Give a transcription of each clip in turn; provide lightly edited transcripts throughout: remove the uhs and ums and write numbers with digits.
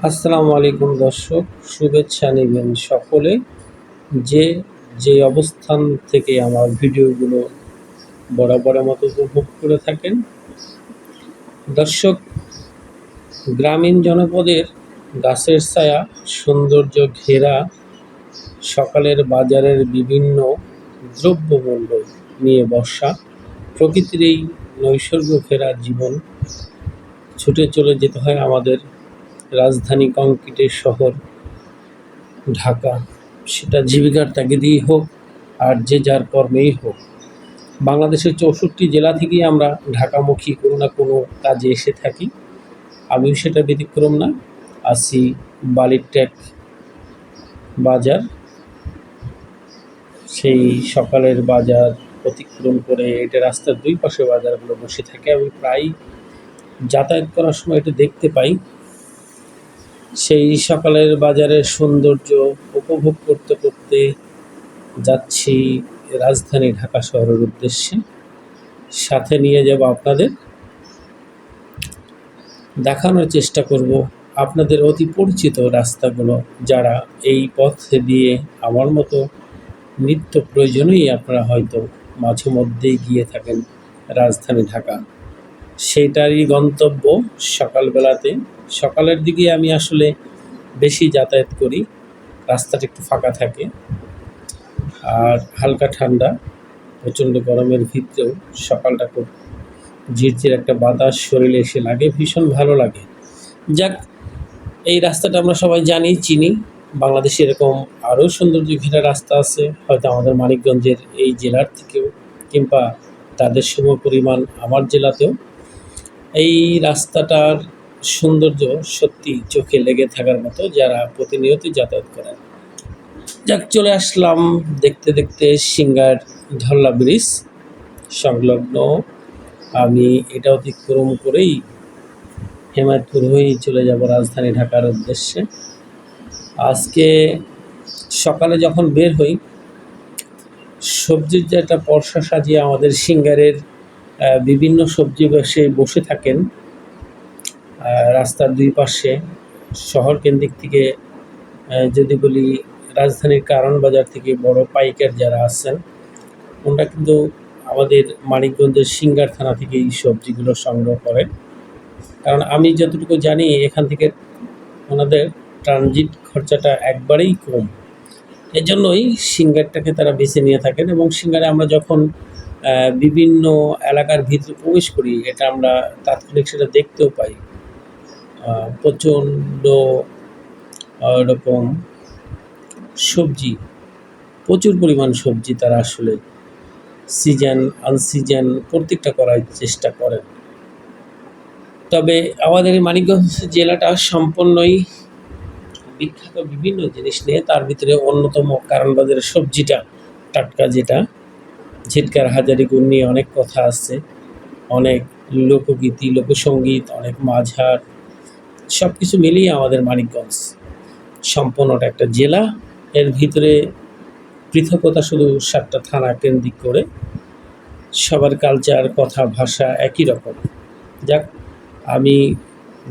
আসসালামু আলাইকুম দর্শক, শুভেচ্ছা নেবেন সকলে। যে যে অবস্থান থেকে আমার ভিডিওগুলো বরাবরের মতো উপভোগ করে থাকেন। দর্শক, গ্রামীণ জনপদের গাছের ছায়া, সৌন্দর্য ঘেরা সকালের বাজারের বিভিন্ন দ্রব্যমূল্য নিয়ে বর্ষা, প্রকৃতির এই নৈসর্গ ঘেরা জীবন ছুটে চলে যেতে হয় আমাদের রাজধানী কংক্রিটের শহর ঢাকা। সেটা জীবিকার তাগিদেই হোক আর যে যার কর্মেই হোক। বাংলাদেশের 64 জেলা থেকেই আমরা ঢাকামুখী কোনো না কোনো কাজে এসে থাকি। আমিও সেটা ব্যতিক্রম না। আছি বালিরটেক বাজার। সেই সকালের বাজার অতিক্রম করে এটা রাস্তার দুই পাশে বাজারগুলো বসে থাকে। আমি প্রায় যাতায়াত করার সময় এটা দেখতে পাই। সেই সকালের বাজারের সৌন্দর্য উপভোগ করতে করতে যাচ্ছি রাজধানী ঢাকা শহরের উদ্দেশ্যে। সাথে নিয়ে যাব আপনাদের, দেখানোর চেষ্টা করব আপনাদের অতি পরিচিত রাস্তাগুলো, যারা এই পথ দিয়ে আমার মতো নিত্য প্রয়োজনেই আপনারা হয়তো মাঝে মধ্যেই গিয়ে থাকেন রাজধানী ঢাকা। সেইটারই গন্তব্য সকালবেলাতে। সকালের দিকে আমি আসলে বেশি যাতায়াত করি, রাস্তাটা একটু ফাঁকা থাকে আর হালকা ঠান্ডা। প্রচণ্ড গরমের ভিতরেও সকালটা খুব ঝিরঝির একটা বাতাস শরীরে এসে লাগে, ভীষণ ভালো লাগে। যাক, এই রাস্তাটা আমরা সবাই জানি, চিনি। বাংলাদেশে এরকম আরও সৌন্দর্য ঘেরা রাস্তা আছে, হয়তো আমাদের মানিকগঞ্জের এই জেলার থেকেও, কিংবা তাদের সম পরিমাণ আমার জেলাতেও। এই রাস্তাটার সৌন্দর্য সত্যি চোখে লেগে থাকার মতো, যারা প্রতিনিয়ত যাতায়াত করেন। যাক, চলে আসলাম দেখতে দেখতে সিঙ্গার ধল্লা ব্রিজ সংলগ্ন। আমি এটা অতিক্রম করেই হেমায়তপুর হয়েই চলে যাব রাজধানী ঢাকার উদ্দেশ্যে। আজকে সকালে যখন বের হই, সবজির যে একটা পর্সা সাজিয়ে আমাদের সিঙ্গারের বিভিন্ন সবজি বসে থাকেন রাস্তার দুই পাশে। শহর কেন্দ্রিক থেকে যদি বলি, রাজধানীর কারণ বাজার থেকে বড় পাইকার যারা আছেন, ওনারা কিন্তু আমাদের মানিকগঞ্জের সিঙ্গার থানা থেকে এই সবজিগুলো সংগ্রহ করেন। কারণ আমি যতটুকু জানি, এখান থেকে ওনাদের ট্রানজিট খরচাটা একবারেই কম। এজন্যই সিঙ্গারটাকে তারা বেছে নিয়ে থাকেন। এবং সিঙ্গারে আমরা যখন বিভিন্ন এলাকার ভিতরে প্রবেশ করি, এটা আমরা তাৎক্ষণিক সেটা দেখতেও পাই। প্রচণ্ড এরকম সবজি, প্রচুর পরিমাণ সবজি তারা আসলে সিজন আনসিজন প্রত্যেকটা করার চেষ্টা করেন। তবে আমাদের এই মানিকগঞ্জ জেলাটা সম্পূর্ণই বিখ্যাত বিভিন্ন জিনিস নিয়ে। তার ভিতরে অন্যতম কারণ বাজারের সবজিটা টাটকা, যেটা ঝিটকার হাজারি গুড় নিয়ে অনেক কথা আছে, অনেক লোকগীতি, লোকসঙ্গীত, অনেক মাঝার, সব কিছু মিলিয়ে আমাদের মানিকগঞ্জ সম্পূর্ণটা একটা জেলা। এর ভিতরে পৃথকতা শুধু 7টা থানা কেন্দ্রিক করে, সবার কালচার, কথা, ভাষা একই রকম। যাক, আমি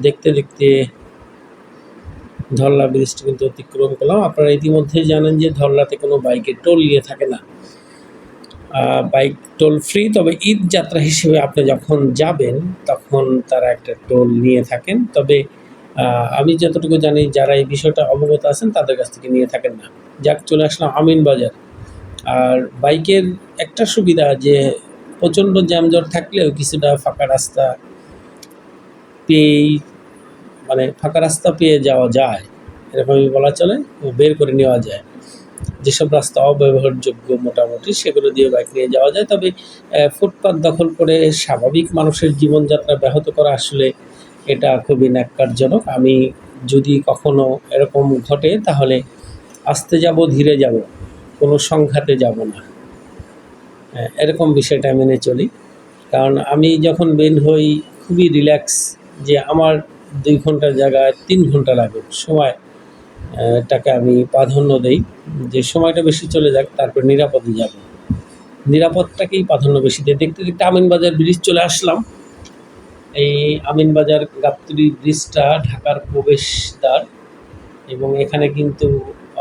দেখতে দেখতে ধল্লা ব্রিজটি কিন্তু অতিক্রম করলাম। আপনারা ইতিমধ্যে জানেন যে ধল্লাতে কোনো বাইকের টোল নিয়ে থাকে না, বাইক টোল ফ্রি। তবে ঈদ যাত্রা হিসেবে আপনি যখন যাবেন তখন তারা একটা টোল নিয়ে থাকেন। তবে আমি যতটুকু জানি, যারা এই বিষয়টা অবগত আছেন তাদের কাছ থেকে নিয়ে থাকেন না। যাক, চলে আসলাম আমিন বাজার। আর বাইকের একটা সুবিধা, যে প্রচণ্ড জ্যামজট থাকলেও কিছুটা ফাঁকা রাস্তা পেয়েই, মানে ফাঁকা রাস্তা পেয়ে যাওয়া যায়, এরকমই বলা চলে, বের করে নেওয়া যায়। যেসব রাস্তা অব্যবহারযোগ্য মোটামুটি, সেগুলো দিয়ে বাইক নিয়ে যাওয়া যায়। তবে ফুটপাত দখল করে স্বাভাবিক মানুষের জীবনযাত্রা ব্যাহত করা, আসলে এটা খুবই ন্যাক্কারজনক। আমি যদি কখনো এরকম ঘটে, তাহলে আস্তে যাব, ধীরে যাব, কোনো সংঘাতে যাব না, এরকম বিষয়টা মেনে চলি। কারণ আমি যখন বের হই খুবই রিল্যাক্স, যে আমার 2 ঘন্টার জায়গায় 3 ঘন্টা লাগুক, সময়টাকে আমি প্রাধান্য দেই, যে সময়টা বেশি চলে যাক, তারপর নিরাপদে যাব, নিরাপদটাকেই প্রাধান্য বেশি দিই। দেখতে দেখতে আমিন বাজার ব্রিজ চলে আসলাম। এই আমিনবাজার গাবতলী ব্রিজটা ঢাকার প্রবেশদ্বার এবং এখানে কিন্তু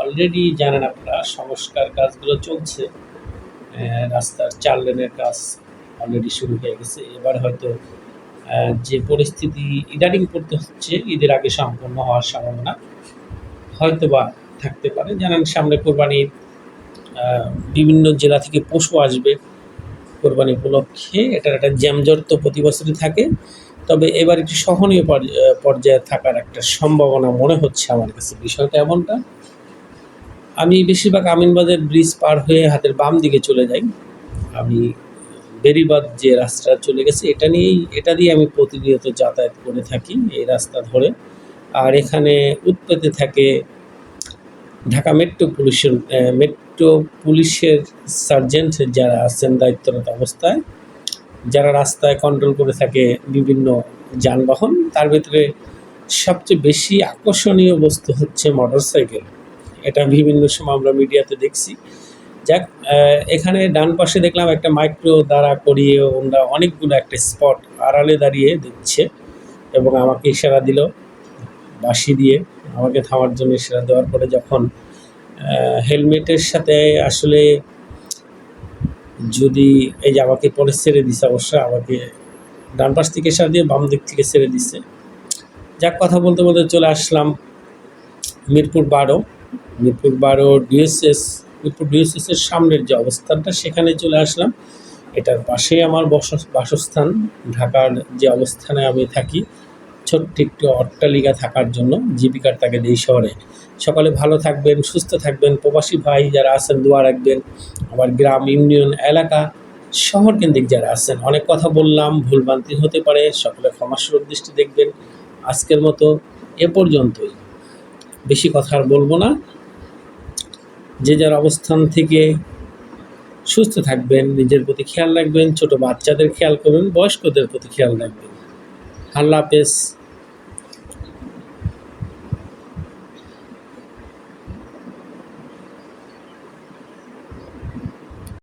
অলরেডি জানেন আপনারা সংস্কার কাজগুলো চলছে। রাস্তার ৪ লেনের কাজ অলরেডি শুরু হয়ে গেছে। এবার হয়তো যে পরিস্থিতি ইদানিং পড়তে হচ্ছে, ঈদের আগে সম্পন্ন হওয়ার সম্ভাবনা হয়তোবা থাকতে পারে। জানেন সামনে কোরবানির বিভিন্ন জেলা থেকে পশু আসবে কোরবানি উপলক্ষে। এটার একটা জ্যামজট তো প্রতি বছরই থাকে, তবে এবার একটু সহনীয় পর্যায়ে থাকার একটা সম্ভাবনা মনে হচ্ছে আমার কাছে। বিষয়টা এমনটা, আমি বেশিরভাগ আমিনবাজার ব্রিজ পার হয়ে হাতের বাম দিকে চলে যাই। আমি বেরিবাঁধ যে রাস্তাটা চলে গেছে এটা দিয়ে আমি প্রতিনিয়ত যাতায়াত করে থাকি এই রাস্তা ধরে। আর এখানে উৎপেতে থাকে ঢাকা মেট্রো পুলিশের সার্জেন্ট যারা আছেন দায়িত্বরত অবস্থায়, যারা রাস্তায় কন্ট্রোল করে থাকে বিভিন্ন যানবাহন। তার ভিতরে সবচেয়ে বেশি আকর্ষণীয় বস্তু হচ্ছে মোটরসাইকেল। এটা বিভিন্ন সময় আমরা মিডিয়াতে দেখছি। যাক, এখানে ডান পাশে দেখলাম একটা মাইক্রো দাঁড়া করিয়ে ওরা অনেকগুলো একটা স্পট আড়ালে দাঁড়িয়ে দিচ্ছে এবং আমাকে ইশারা দিল বাঁশি দিয়ে আমাকে থামার জন্য। ইশারা দেওয়ার পরে যখন হেলমেটের সাথে আসলে যদি এই যে আমাকে পরে ছেড়ে দিছে, অবশ্যই আমাকে ডান পাশ থেকে ইশারা দিয়ে বাম দিক থেকে ছেড়ে দিচ্ছে। যাক, কথা বলতে বলতে চলে আসলাম মিরপুর 12 মিরপুর ডিএসএসের সামনের যে অবস্থানটা, সেখানে চলে আসলাম। এটার পাশেই আমার বাসস্থান। ঢাকার যে অবস্থানে আমি থাকি, ছোট্ট একটু অট্টালিকা থাকার জন্য জীবিকার তাগিদে এই শহরে। সকালে ভালো থাকবেন, সুস্থ থাকবেন। প্রবাসী ভাই যারা আছেন দোয়া রাখবেন। আমার গ্রাম, ইউনিয়ন, এলাকা, শহর কেন্দ্রিক যারা আছেন, অনেক কথা বললাম, ভুলভ্রান্তি হতে পারে, সকলে ক্ষমাসুর দৃষ্টি দেখবেন। আজকের মতো এ পর্যন্তই, বেশি কথা আর বলবো না। যে যার অবস্থান থেকে সুস্থ থাকবেন, নিজের প্রতি খেয়াল রাখবেন, ছোট বাচ্চাদের খেয়াল করবেন, বয়স্কদের প্রতি খেয়াল রাখবেন। আল্লাহ হাফেজ।